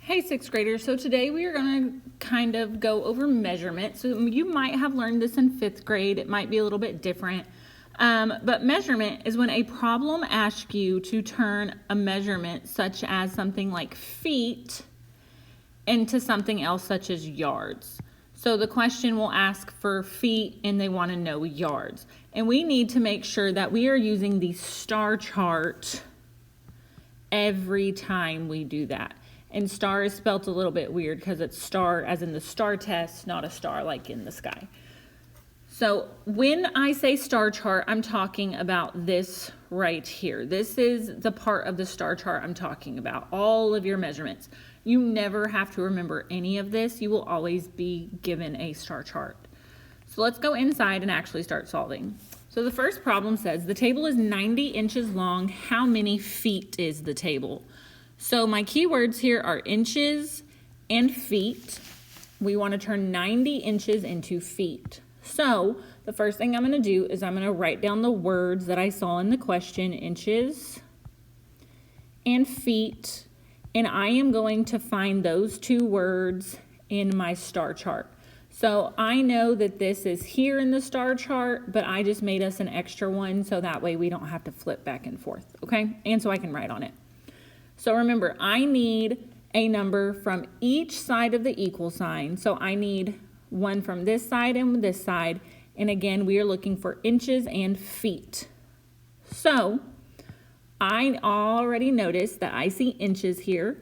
Hey, sixth graders. So today we are going to kind of go over measurement. So you might have learned this in fifth grade. It might be a little bit different. But measurement is when a problem asks you to turn a measurement such as something like feet into something else such as yards. So the question will ask for feet and they want to know yards. And we need to make sure that we are using the star chart every time we do that. And star is spelt a little bit weird because it's star as in the star test, not a star like in the sky. So when I say star chart, I'm talking about this right here. This is the part of the star chart I'm talking about, all of your measurements. You never have to remember any of this. You will always be given a star chart. So let's go inside and actually start solving. So the first problem says the table is 90 inches long. How many feet is the table? So my keywords here are inches and feet. We want to turn 90 inches into feet. So the first thing I'm going to do is I'm going to write down the words that I saw in the question, inches and feet, and I am going to find those two words in my star chart. So I know that this is here in the star chart, but I just made us an extra one so that way we don't have to flip back and forth, okay? And so I can write on it. So remember, I need a number from each side of the equal sign. So I need one from this side and this side. And again, we are looking for inches and feet. So I already noticed that I see inches here.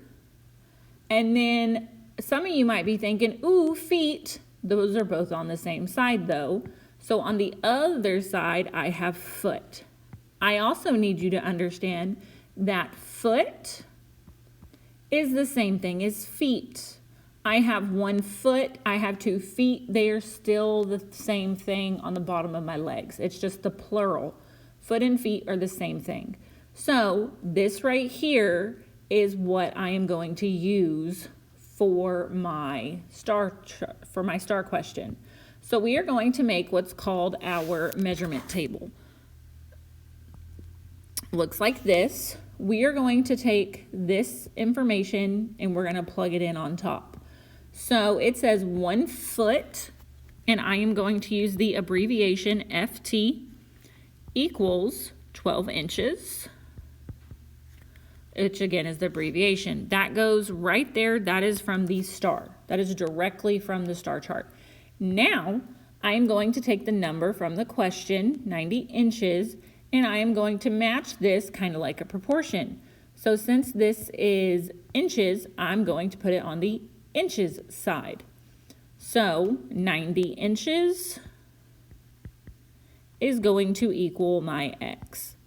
And then some of you might be thinking, ooh, feet. Those are both on the same side though. So on the other side, I have foot. I also need you to understand that foot is the same thing as feet. I have 1 foot, I have 2 feet. They are still the same thing on the bottom of my legs. It's just the plural. Foot and feet are the same thing. So this right here is what I am going to use for my star question. So we are going to make what's called our measurement table. Looks like this. We are going to take this information and we're going to plug it in on top. So it says 1 foot, and I am going to use the abbreviation FT equals 12 inches, which again is the abbreviation. That goes right there. That is from the star. That is directly from the star chart. Now I am going to take the number from the question, 90 inches, and I am going to match this kind of like a proportion. So since this is inches, I'm going to put it on the inches side. So 90 inches is going to equal my X.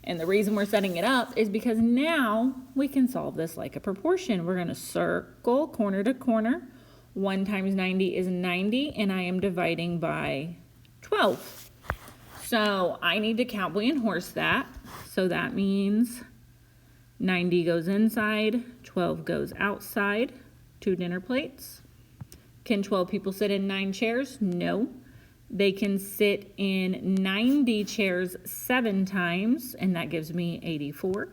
And the reason we're setting it up is because now we can solve this like a proportion. We're going to circle corner to corner. 1 times 90 is 90, and I am dividing by 12. So I need to cowboy and horse that. So that means 90 goes inside, 12 goes outside. 2 dinner plates. Can 12 people sit in 9 chairs? No. They can sit in 90 chairs 7 times, and that gives me 84.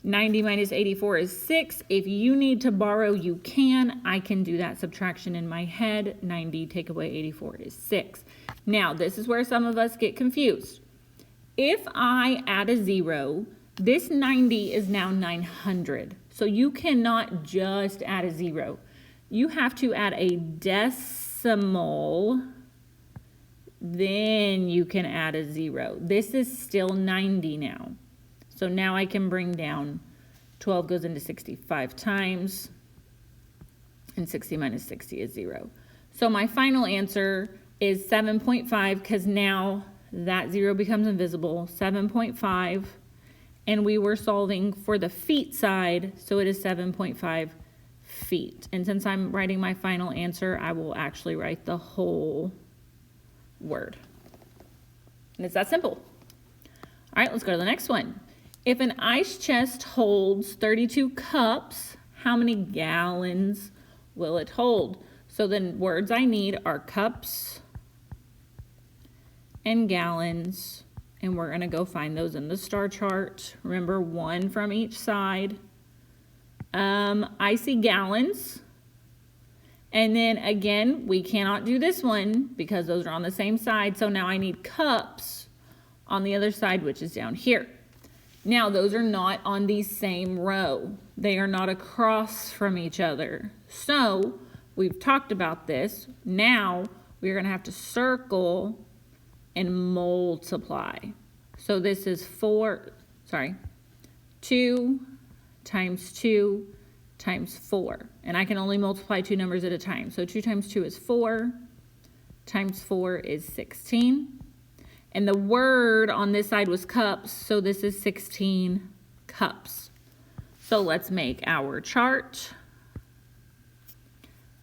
90 minus 84 is 6. If you need to borrow, you can. I can do that subtraction in my head. 90 take away 84 is 6. Now, this is where some of us get confused. If I add a 0, this 90 is now 900. So you cannot just add a 0. You have to add a decimal, then you can add a 0. This is still 90 now. So now I can bring down 12 goes into 65 times, and 60 minus 60 is 0. So my final answer is 7.5 because now that 0 becomes invisible, 7.5. And we were solving for the feet side, so it is 7.5 feet. And since I'm writing my final answer, I will actually write the whole word. And it's that simple. All right, let's go to the next one. If an ice chest holds 32 cups, how many gallons will it hold? So the words I need are cups and gallons. And we're going to go find those in the star chart. Remember, 1 from each side, I see gallons. And then again, we cannot do this one because those are on the same side. So now I need cups on the other side, which is down here. Now those are not on the same row. They are not across from each other. So we've talked about this. Now we're going to have to circle and multiply. So this is 2 times 2 times 4. And I can only multiply two numbers at a time. So 2 times 2 is 4, times 4 is 16. And the word on this side was cups, so this is 16 cups. So let's make our chart.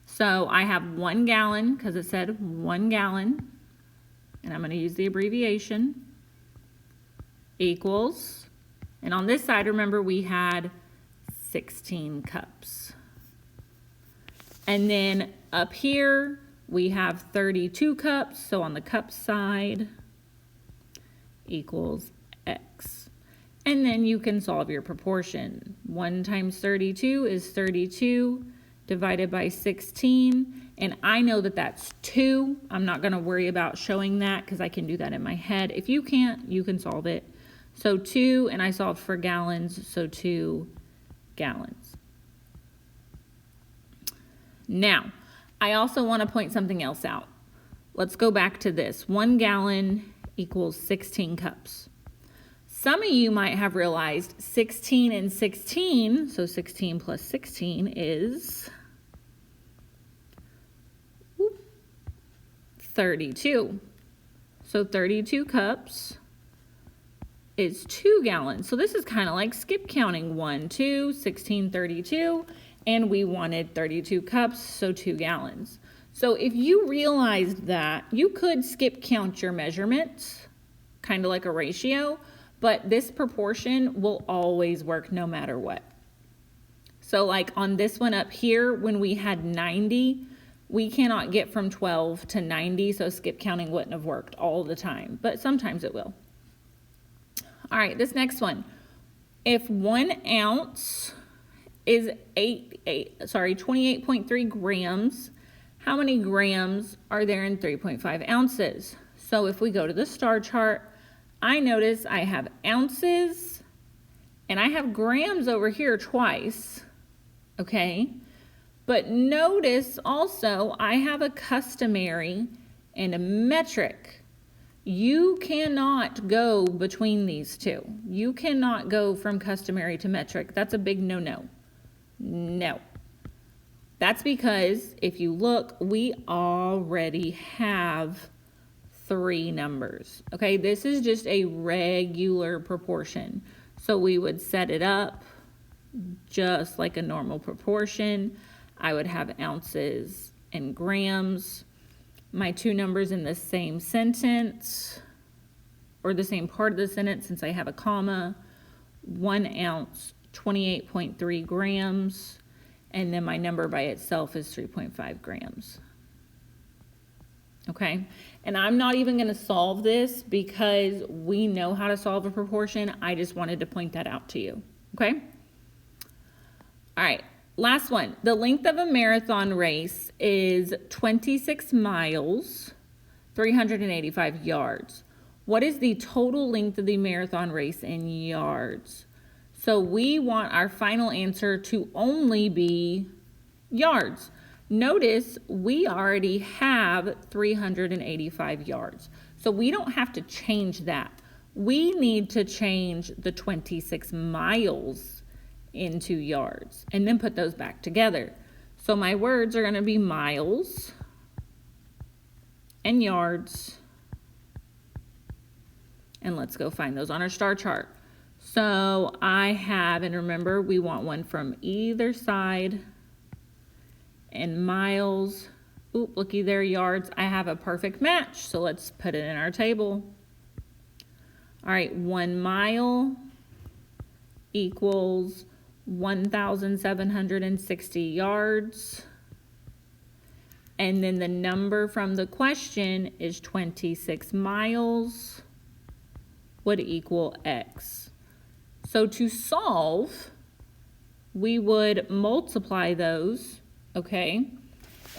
So I have 1 gallon, because it said 1 gallon, and I'm going to use the abbreviation, equals, and on this side, remember, we had 16 cups. And then up here, we have 32 cups, so on the cup side, equals X. And then you can solve your proportion. 1 times 32 is 32 divided by 16. And I know that that's 2. I'm not going to worry about showing that because I can do that in my head. If you can't, you can solve it. So 2, and I solved for gallons, so 2 gallons. Now, I also want to point something else out. Let's go back to this. 1 gallon equals 16 cups. Some of you might have realized 16 and 16, so 16 plus 16 is 32. So 32 cups is 2 gallons. So this is kind of like skip counting. 1, 2, 16, 32, and we wanted 32 cups, so 2 gallons. So if you realized that, you could skip count your measurements, kind of like a ratio, but this proportion will always work no matter what. So like on this one up here, when we had 90, we cannot get from 12 to 90, so skip counting wouldn't have worked all the time, but sometimes it will. All right, this next one. If 1 ounce is 28.3 grams, how many grams are there in 3.5 ounces? So if we go to the star chart, I notice I have ounces and I have grams over here twice, okay? But notice also I have a customary and a metric. You cannot go between these two. You cannot go from customary to metric. That's a big no-no. No. That's because if you look, we already have 3 numbers. Okay, this is just a regular proportion. So we would set it up just like a normal proportion. I would have ounces and grams. My 2 numbers in the same sentence, or the same part of the sentence since I have a comma. 1 ounce, 28.3 grams, and then my number by itself is 3.5 grams. Okay, and I'm not even going to solve this because we know how to solve a proportion. I just wanted to point that out to you. Okay, all right. Last one. The length of a marathon race is 26 miles, 385 yards. What is the total length of the marathon race in yards? So we want our final answer to only be yards. Notice we already have 385 yards. So we don't have to change that. We need to change the 26 miles into yards and then put those back together. So my words are going to be miles and yards, and let's go find those on our star chart. So I have, and remember we want one from either side, and miles, oop, looky there, yards. I have a perfect match, so let's put it in our table. All right, 1 mile equals 1,760 yards. And then the number from the question is 26 miles would equal X. So to solve, we would multiply those, okay?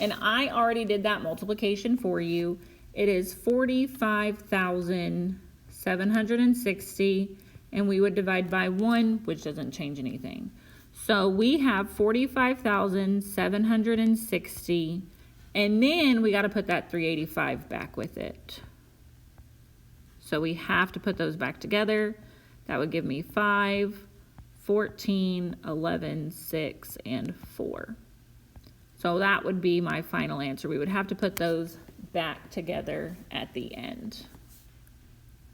And I already did that multiplication for you. It is 45,760, and we would divide by 1, which doesn't change anything. So we have 45,760, and then we got to put that 385 back with it. So we have to put those back together. That would give me 5, 14, 11, 6, and 4. So that would be my final answer. We would have to put those back together at the end.